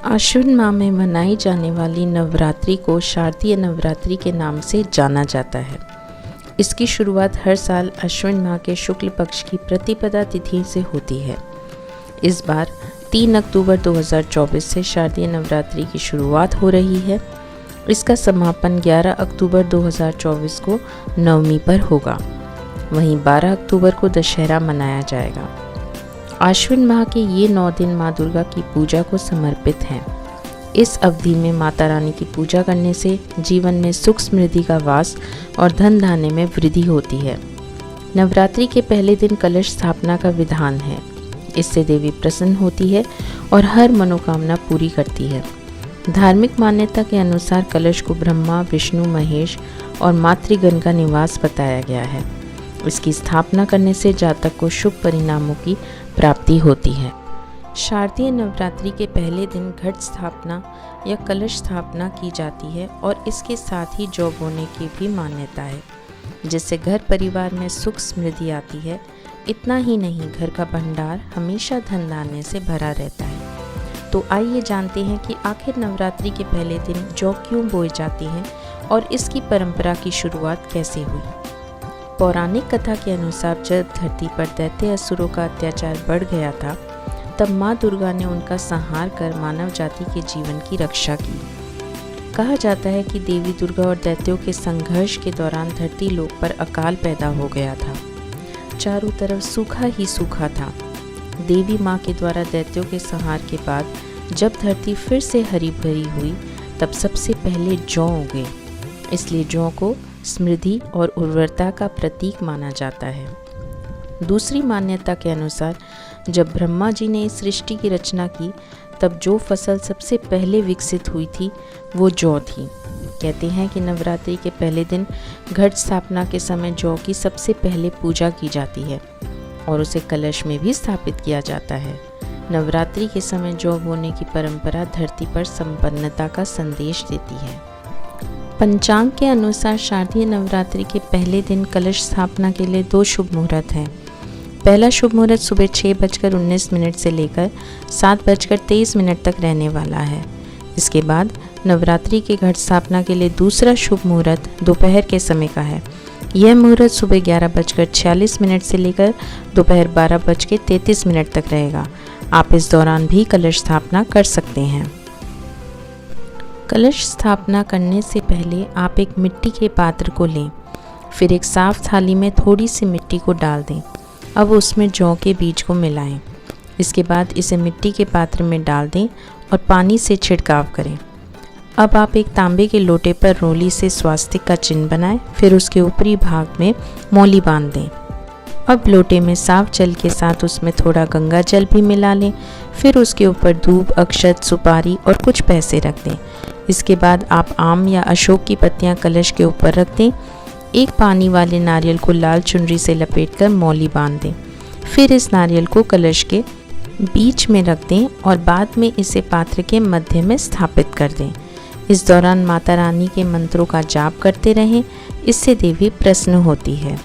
आश्विन माह में मनाई जाने वाली नवरात्रि को शारदीय नवरात्रि के नाम से जाना जाता है। इसकी शुरुआत हर साल आश्विन माह के शुक्ल पक्ष की प्रतिपदा तिथि से होती है। इस बार 3 अक्टूबर 2024 से शारदीय नवरात्रि की शुरुआत हो रही है। इसका समापन 11 अक्टूबर 2024 को नवमी पर होगा। वहीं 12 अक्टूबर को दशहरा मनाया जाएगा। आश्विन माह के ये 9 दिन माँ दुर्गा की पूजा को समर्पित हैं। इस अवधि में माता रानी की पूजा करने से जीवन में सुख समृद्धि का वास और धन धान्य में वृद्धि होती है। नवरात्रि के पहले दिन कलश स्थापना का विधान है। इससे देवी प्रसन्न होती है और हर मनोकामना पूरी करती है। धार्मिक मान्यता के अनुसार कलश को ब्रह्मा, विष्णु, महेश और मातृगण का निवास बताया गया है। इसकी स्थापना करने से जातक को शुभ परिणामों की प्राप्ति होती है। शारदीय नवरात्रि के पहले दिन घट स्थापना या कलश स्थापना की जाती है और इसके साथ ही जौ बोने की भी मान्यता है, जिससे घर परिवार में सुख समृद्धि आती है। इतना ही नहीं, घर का भंडार हमेशा धन धान्य से भरा रहता है। तो आइए जानते हैं कि आखिर नवरात्रि के पहले दिन जौ क्यों बोई जाती है और इसकी परंपरा की शुरुआत कैसे हुई। पौराणिक कथा के अनुसार जब धरती पर दैत्य असुरों का अत्याचार बढ़ गया था, तब माँ दुर्गा ने उनका संहार कर मानव जाति के जीवन की रक्षा की। कहा जाता है कि देवी दुर्गा और दैत्यों के संघर्ष के दौरान धरती लोक पर अकाल पैदा हो गया था। चारों तरफ सूखा ही सूखा था। देवी माँ के द्वारा दैत्यों के संहार के बाद जब धरती फिर से हरी भरी हुई, तब सबसे पहले जौ उगे। इसलिए जौ को समृद्धि और उर्वरता का प्रतीक माना जाता है। दूसरी मान्यता के अनुसार जब ब्रह्मा जी ने इस सृष्टि की रचना की, तब जो फसल सबसे पहले विकसित हुई थी वो जौ थी। कहते हैं कि नवरात्रि के पहले दिन घट स्थापना के समय जौ की सबसे पहले पूजा की जाती है और उसे कलश में भी स्थापित किया जाता है। नवरात्रि के समय जौ बोने की परंपरा धरती पर संपन्नता का संदेश देती है। पंचांग के अनुसार शारदीय नवरात्रि के पहले दिन कलश स्थापना के लिए 2 शुभ मुहूर्त हैं। पहला शुभ मुहूर्त सुबह 6:19 से लेकर 7:23 तक रहने वाला है। इसके बाद नवरात्रि के घट स्थापना के लिए दूसरा शुभ मुहूर्त दोपहर के समय का है। यह मुहूर्त सुबह 11:46 से लेकर दोपहर 12:33 तक रहेगा। आप इस दौरान भी कलश स्थापना कर सकते हैं। कलश स्थापना करने से पहले आप एक मिट्टी के पात्र को लें, फिर एक साफ थाली में थोड़ी सी मिट्टी को डाल दें। अब उसमें जौ के बीज को मिलाएं। इसके बाद इसे मिट्टी के पात्र में डाल दें और पानी से छिड़काव करें। अब आप एक तांबे के लोटे पर रोली से स्वास्तिक का चिन्ह बनाएं, फिर उसके ऊपरी भाग में मौली बांध दें। अब लोटे में साफ जल के साथ उसमें थोड़ा गंगा जल भी मिला लें। फिर उसके ऊपर धूप, अक्षत, सुपारी और कुछ पैसे रख दें। इसके बाद आप आम या अशोक की पत्तियां कलश के ऊपर रख दें। एक पानी वाले नारियल को लाल चुनरी से लपेटकर मौली बांध दें। फिर इस नारियल को कलश के बीच में रख दें और बाद में इसे पात्र के मध्य में स्थापित कर दें। इस दौरान माता रानी के मंत्रों का जाप करते रहें। इससे देवी प्रसन्न होती है।